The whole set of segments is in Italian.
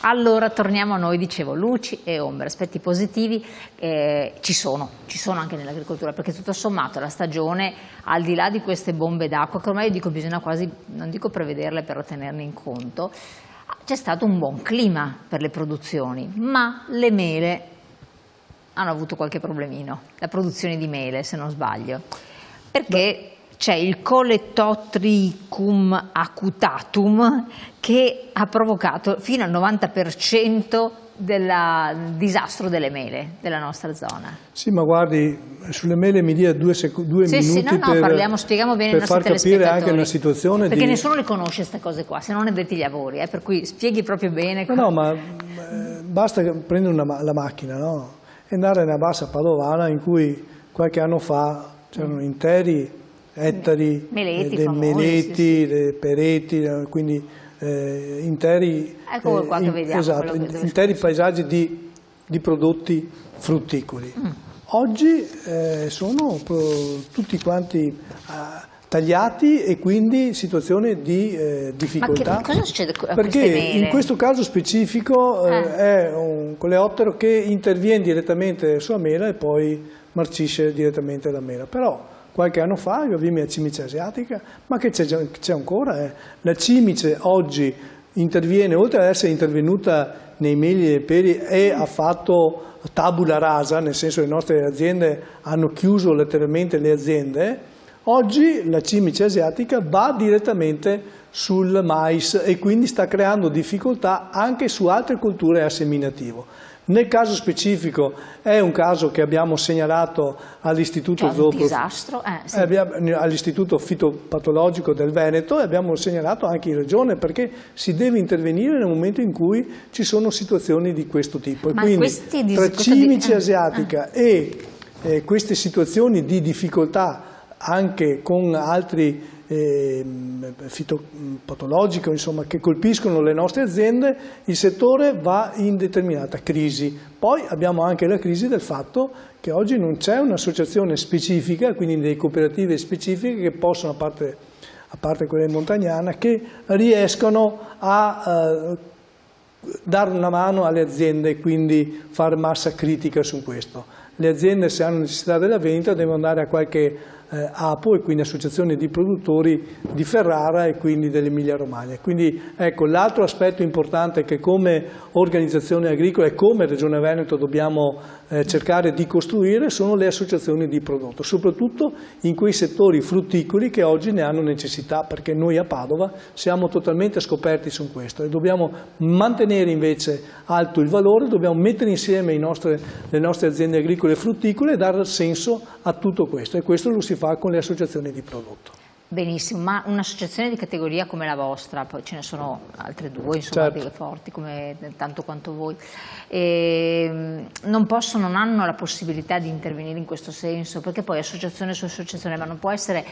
Allora torniamo a noi, dicevo, luci e ombre, aspetti positivi ci sono anche nell'agricoltura, perché tutto sommato la stagione, al di là di queste bombe d'acqua, che ormai dico bisogna quasi, non dico prevederle, però tenerne in conto, c'è stato un buon clima per le produzioni, ma le mele hanno avuto qualche problemino, la produzione di mele se non sbaglio, perché c'è il Coleotrichum acutatum che ha provocato fino al 90% del disastro delle mele della nostra zona. Sì, ma guardi, sulle mele mi dia due minuti spieghiamo bene per far capire anche una situazione perché nessuno le conosce queste cose qua, se non addetti ai lavori, per cui spieghi proprio bene. No, ma basta prendere la macchina, no? E andare nella bassa padovana in cui qualche anno fa c'erano interi ettari, dei meleti, dei pereti, quindi interi paesaggi di prodotti frutticoli. Oggi sono tutti quanti tagliati e quindi situazione di difficoltà. Ma cosa succede a perché queste mele? In questo caso specifico è un coleottero che interviene direttamente sulla mela e poi marcisce direttamente la mela. Però qualche anno fa io avevo la cimice asiatica, ma che c'è ancora. La cimice oggi interviene, oltre ad essere intervenuta nei meli e nei peri, e ha fatto tabula rasa, nel senso che le nostre aziende hanno chiuso letteralmente le aziende. Oggi la cimice asiatica va direttamente sul mais e quindi sta creando difficoltà anche su altre colture a seminativo. Nel caso specifico è un caso che abbiamo segnalato all'Istituto all'Istituto Fitopatologico del Veneto e abbiamo segnalato anche in Regione, perché si deve intervenire nel momento in cui ci sono situazioni di questo tipo. Ma quindi tra cimice asiatica e queste situazioni di difficoltà anche con altri fitopatologiche, insomma, che colpiscono le nostre aziende, il settore va in determinata crisi. Poi abbiamo anche la crisi del fatto che oggi non c'è un'associazione specifica, quindi delle cooperative specifiche che possono, a parte quelle in Montagnana, che riescono a dare una mano alle aziende e quindi fare massa critica su questo. Le aziende, se hanno necessità della vendita, devono andare a qualche APO, e quindi associazione di produttori di Ferrara e quindi dell'Emilia Romagna. Quindi ecco, l'altro aspetto importante che come organizzazione agricola e come Regione Veneto dobbiamo cercare di costruire sono le associazioni di prodotto, soprattutto in quei settori frutticoli che oggi ne hanno necessità, perché noi a Padova siamo totalmente scoperti su questo e dobbiamo mantenere invece alto il valore, dobbiamo mettere insieme le nostre aziende agricole e frutticole e dare senso a tutto questo, e questo lo si fa con le associazioni di prodotto. Benissimo, ma un'associazione di categoria come la vostra, poi ce ne sono altre due, insomma, certo, forti, come tanto quanto voi, non hanno la possibilità di intervenire in questo senso, perché poi associazione su associazione, ma non può essere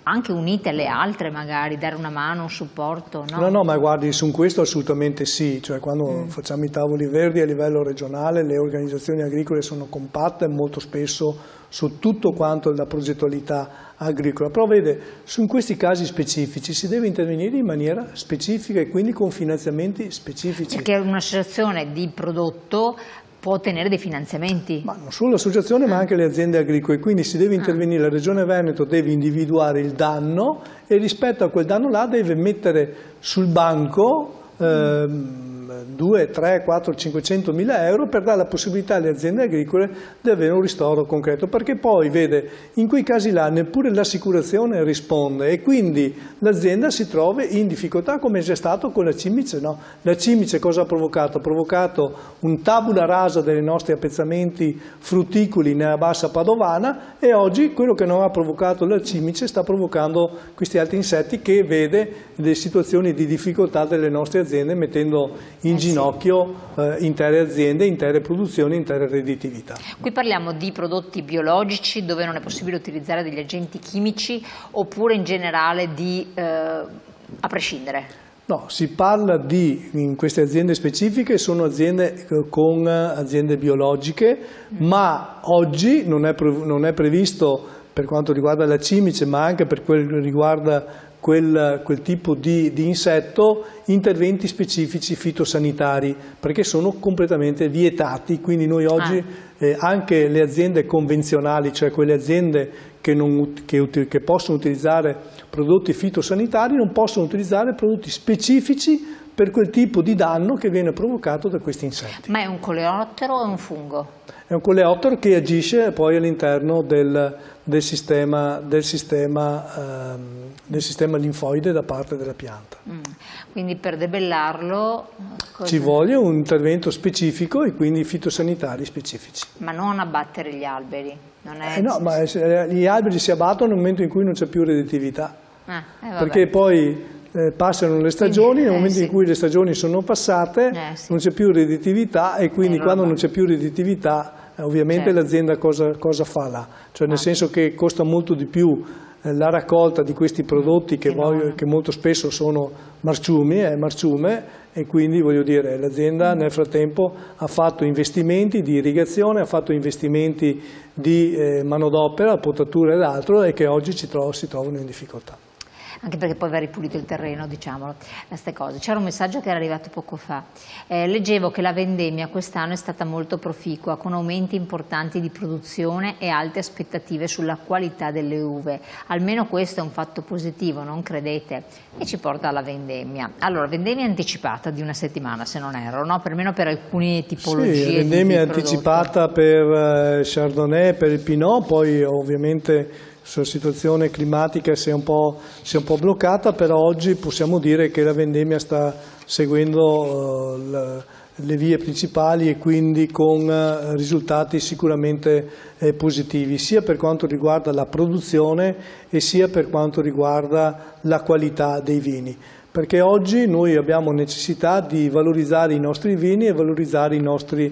anche unite alle altre, magari dare una mano, un supporto? No, ma guardi, su questo assolutamente sì, cioè quando facciamo i tavoli verdi a livello regionale le organizzazioni agricole sono compatte molto spesso su tutto quanto è la progettualità agricola, però vede, su questi casi specifici si deve intervenire in maniera specifica e quindi con finanziamenti specifici. Perché un'associazione di prodotto può ottenere dei finanziamenti. Ma non solo l'associazione ma anche le aziende agricole, quindi si deve intervenire, la Regione Veneto deve individuare il danno e rispetto a quel danno là deve mettere sul banco 2, 3, 4, 500 mila euro per dare la possibilità alle aziende agricole di avere un ristoro concreto, perché poi vede, in quei casi là neppure l'assicurazione risponde e quindi l'azienda si trova in difficoltà, come è già stato con la cimice, no? La cimice cosa ha provocato? Ha provocato un tabula rasa dei nostri appezzamenti frutticoli nella bassa padovana e oggi quello che non ha provocato la cimice sta provocando questi altri insetti che vede le situazioni di difficoltà delle nostre aziende, mettendo in ginocchio intere aziende, intere produzioni, intere redditività. Qui parliamo di prodotti biologici dove non è possibile utilizzare degli agenti chimici oppure in generale a prescindere? No, si parla in queste aziende specifiche sono aziende con aziende biologiche, ma oggi non è previsto per quanto riguarda la cimice, ma anche per quel che riguarda quel tipo di insetto interventi specifici fitosanitari, perché sono completamente vietati. Quindi noi oggi anche le aziende convenzionali, cioè quelle aziende che possono utilizzare prodotti fitosanitari, non possono utilizzare prodotti specifici per quel tipo di danno che viene provocato da questi insetti. Ma è un coleottero o è un fungo? È un coleottero che agisce poi all'interno del sistema linfoide da parte della pianta. Quindi per debellarlo ci vuole un intervento specifico e quindi fitosanitari specifici. Ma non abbattere gli alberi? Non è... no, ma gli alberi si abbattono nel momento in cui non c'è più redditività, perché poi passano le stagioni, nel momento in cui le stagioni sono passate non c'è più redditività e quindi quando non c'è più redditività ovviamente l'azienda cosa fa là? Cioè nel senso che costa molto di più la raccolta di questi prodotti che molto spesso sono marciume, e quindi voglio dire l'azienda nel frattempo ha fatto investimenti di irrigazione, ha fatto investimenti di manodopera, potatura ed altro, e che oggi si trovano in difficoltà. Anche perché poi va ripulito il terreno, diciamolo, queste cose. C'era un messaggio che era arrivato poco fa. Leggevo che la vendemmia quest'anno è stata molto proficua, con aumenti importanti di produzione e alte aspettative sulla qualità delle uve. Almeno questo è un fatto positivo, non credete? E ci porta alla vendemmia. Allora, vendemmia anticipata di una settimana, se non erro, no? Perlomeno per alcune tipologie. Sì, vendemmia anticipata per Chardonnay, per il Pinot, poi ovviamente sulla situazione climatica si è un po' bloccata, però oggi possiamo dire che la vendemmia sta seguendo le vie principali e quindi con risultati sicuramente positivi, sia per quanto riguarda la produzione e sia per quanto riguarda la qualità dei vini. Perché oggi noi abbiamo necessità di valorizzare i nostri vini e valorizzare i nostri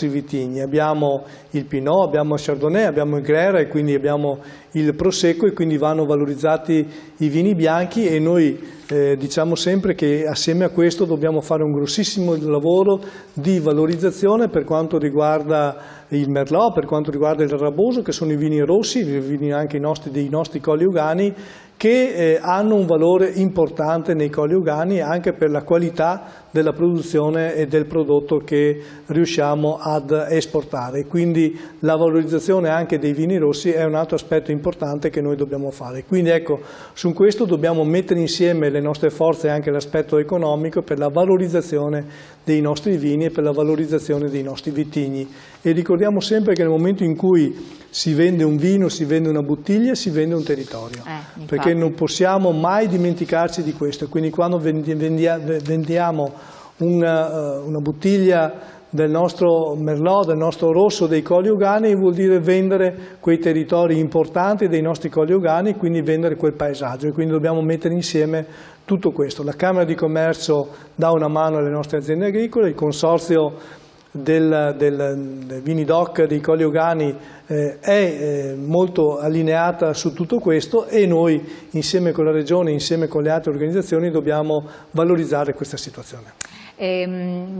vitigni. Abbiamo il Pinot, abbiamo il Chardonnay, abbiamo il Grera e quindi abbiamo il Prosecco, e quindi vanno valorizzati i vini bianchi, e noi diciamo sempre che assieme a questo dobbiamo fare un grossissimo lavoro di valorizzazione per quanto riguarda il Merlot, per quanto riguarda il Raboso, che sono i vini rossi, i vini anche dei nostri Colli Euganei, che hanno un valore importante nei Colli Euganei anche per la qualità della produzione e del prodotto che riusciamo ad esportare. Quindi la valorizzazione anche dei vini rossi è un altro aspetto importante che noi dobbiamo fare. Quindi ecco, su questo dobbiamo mettere insieme le nostre forze e anche l'aspetto economico per la valorizzazione dei nostri vini e per la valorizzazione dei nostri vitigni. E ricordiamo sempre che nel momento in cui si vende un vino, si vende una bottiglia, si vende un territorio, perché non possiamo mai dimenticarci di questo. Quindi quando vendiamo una bottiglia del nostro Merlot, del nostro rosso dei Colli Euganei, vuol dire vendere quei territori importanti dei nostri Colli Euganei, quindi vendere quel paesaggio, e quindi dobbiamo mettere insieme tutto questo. La Camera di Commercio dà una mano alle nostre aziende agricole, il consorzio del Vinidoc dei Colli Euganei è molto allineata su tutto questo, e noi insieme con la Regione, insieme con le altre organizzazioni dobbiamo valorizzare questa situazione.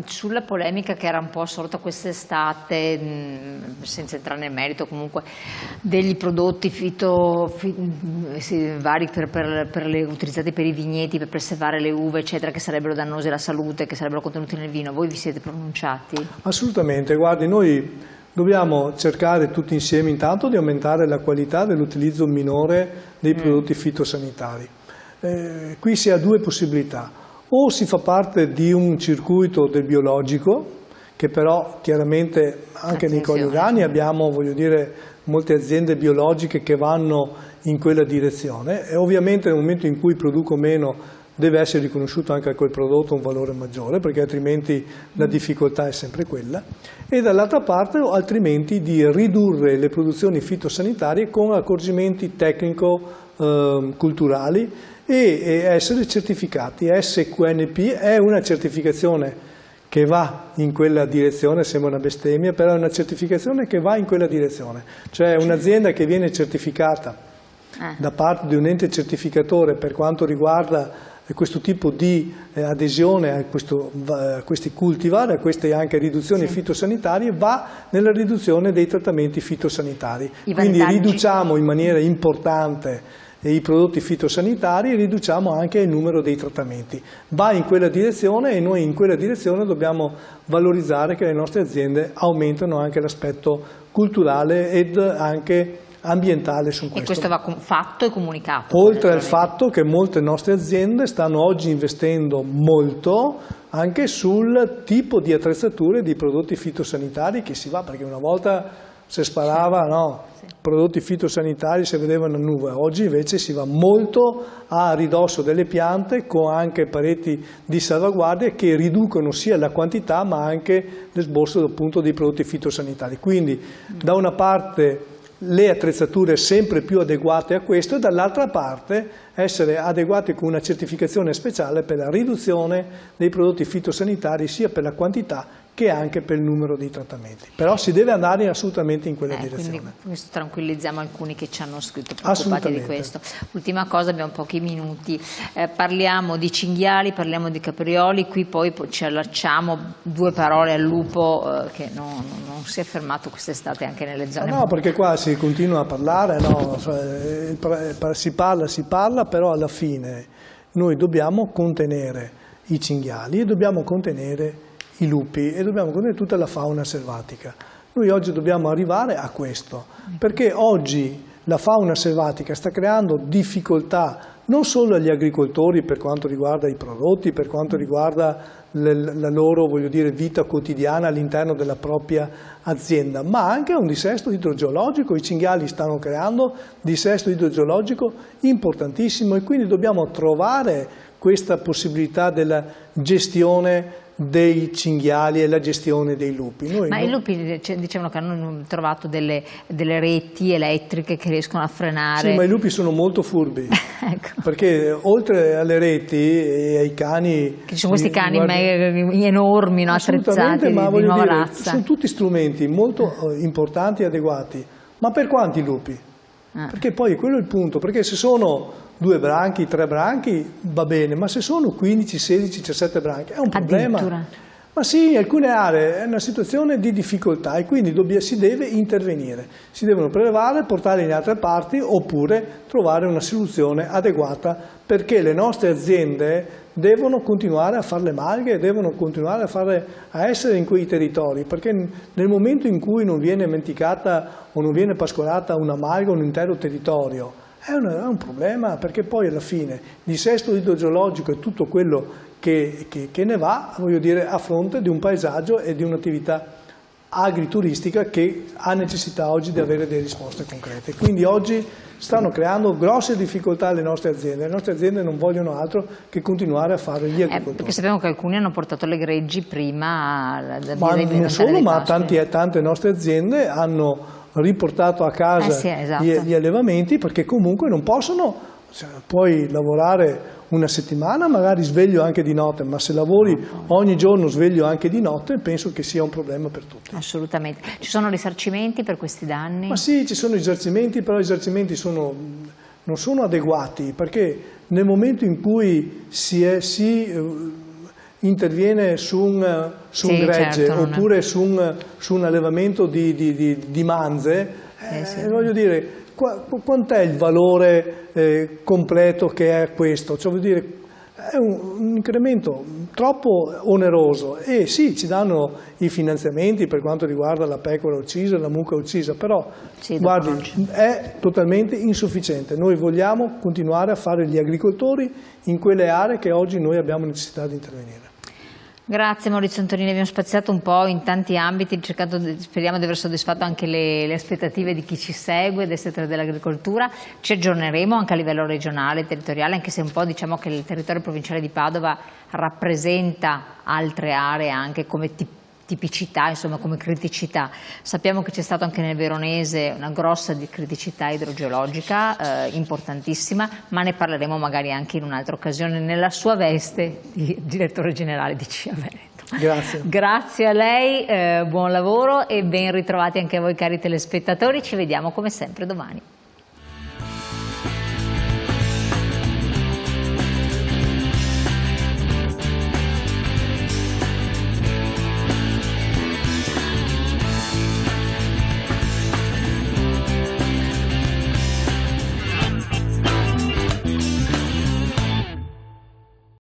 Sulla polemica che era un po' sorta quest'estate, senza entrare nel merito comunque, degli prodotti vari utilizzati per i vigneti, per preservare le uve, eccetera, che sarebbero dannosi alla salute, che sarebbero contenuti nel vino, voi vi siete pronunciati? Assolutamente, guardi, noi dobbiamo cercare tutti insieme intanto di aumentare la qualità dell'utilizzo minore dei prodotti fitosanitari. Qui si ha due possibilità: o si fa parte di un circuito del biologico, che però chiaramente anche nei Colli Euganei abbiamo, voglio dire, molte aziende biologiche che vanno in quella direzione, e ovviamente nel momento in cui produco meno deve essere riconosciuto anche a quel prodotto un valore maggiore, perché altrimenti la difficoltà è sempre quella, e dall'altra parte altrimenti di ridurre le produzioni fitosanitarie con accorgimenti tecnico-culturali e essere certificati. SQNP è una certificazione che va in quella direzione, sembra una bestemmia, però è una certificazione che va in quella direzione, cioè un'azienda che viene certificata da parte di un ente certificatore per quanto riguarda questo tipo di adesione a questi cultivar, a queste anche riduzioni fitosanitarie, va nella riduzione dei trattamenti fitosanitari. Quindi riduciamo in maniera importante i prodotti fitosanitari, riduciamo anche il numero dei trattamenti. Va in quella direzione e noi in quella direzione dobbiamo valorizzare che le nostre aziende aumentano anche l'aspetto culturale ed anche ambientale su questo. E questo va fatto e comunicato. Oltre al fatto che molte nostre aziende stanno oggi investendo molto anche sul tipo di attrezzature di prodotti fitosanitari che si va, perché una volta si sparava, no, prodotti fitosanitari si vedevano a nuvola, oggi invece si va molto a ridosso delle piante con anche pareti di salvaguardia che riducono sia la quantità ma anche l'esborso appunto dei prodotti fitosanitari. Quindi da una parte le attrezzature sempre più adeguate a questo e dall'altra parte essere adeguate con una certificazione speciale per la riduzione dei prodotti fitosanitari sia per la quantità che anche per il numero di trattamenti. Però si deve andare assolutamente in quella direzione. Quindi questo tranquillizziamo alcuni che ci hanno scritto preoccupati di questo. Ultima cosa, abbiamo pochi minuti, parliamo di cinghiali, parliamo di caprioli, qui poi ci allacciamo due parole al lupo che non si è fermato quest'estate anche nelle zone. No, perché qua si continua a parlare, no? Si parla, però alla fine noi dobbiamo contenere i cinghiali e dobbiamo contenere i lupi e dobbiamo contenere tutta la fauna selvatica. Noi oggi dobbiamo arrivare a questo, perché oggi la fauna selvatica sta creando difficoltà non solo agli agricoltori per quanto riguarda i prodotti, per quanto riguarda la loro, voglio dire, vita quotidiana all'interno della propria azienda, ma anche a un dissesto idrogeologico. I cinghiali stanno creando dissesto idrogeologico importantissimo e quindi dobbiamo trovare questa possibilità della gestione dei cinghiali e la gestione dei lupi. I lupi dicevano che hanno trovato delle reti elettriche che riescono a frenare. Sì, ma i lupi sono molto furbi, ecco. Perché oltre alle reti e ai cani... Ci sono questi cani enormi, no, attrezzati di nuova razza. Sono tutti strumenti molto importanti e adeguati, ma per quanti lupi? Perché poi quello è il punto, perché se sono 2 branchi, 3 branchi va bene, ma se sono 15, 16, 17 branchi è un problema. Ma sì, in alcune aree è una situazione di difficoltà e quindi si deve intervenire, si devono prelevare, portare in altre parti oppure trovare una soluzione adeguata, perché le nostre aziende devono continuare a fare le malghe, devono continuare a essere in quei territori, perché nel momento in cui non viene dimenticata o non viene pascolata una malga o un intero territorio, è un problema, perché poi alla fine il dissesto idrogeologico e tutto quello che ne va, voglio dire, a fronte di un paesaggio e di un'attività agrituristica che ha necessità oggi di avere delle risposte concrete. Quindi oggi stanno creando grosse difficoltà alle nostre aziende non vogliono altro che continuare a fare gli agricoltori. Perché sappiamo che alcuni hanno portato le greggi prima da ma non solo, ma tante nostre aziende hanno riportato a casa esatto. gli allevamenti, perché comunque non possono, puoi lavorare una settimana magari sveglio anche di notte, ma se lavori ogni giorno sveglio anche di notte penso che sia un problema per tutti. Assolutamente. Ci sono risarcimenti per questi danni? Ma sì, ci sono risarcimenti, però i risarcimenti non sono adeguati, perché nel momento in cui si interviene su un gregge, certo, oppure su un allevamento di manze, voglio dire, quant'è il valore completo che è questo? Cioè, vuol dire, è un incremento troppo oneroso e sì, ci danno i finanziamenti per quanto riguarda la pecora uccisa, la mucca uccisa, però guardi, è totalmente insufficiente. Noi vogliamo continuare a fare gli agricoltori in quelle aree che oggi noi abbiamo necessità di intervenire. Grazie Maurizio Antonini, abbiamo spaziato un po' in tanti ambiti, speriamo di aver soddisfatto anche le aspettative di chi ci segue del settore dell'agricoltura. Ci aggiorneremo anche a livello regionale, territoriale, anche se un po' diciamo che il territorio provinciale di Padova rappresenta altre aree anche come tipicità, insomma come criticità. Sappiamo che c'è stato anche nel Veronese una grossa criticità idrogeologica importantissima, ma ne parleremo magari anche in un'altra occasione nella sua veste di direttore generale di CIA Veneto. Grazie. Grazie a lei, buon lavoro e ben ritrovati anche a voi cari telespettatori, ci vediamo come sempre domani.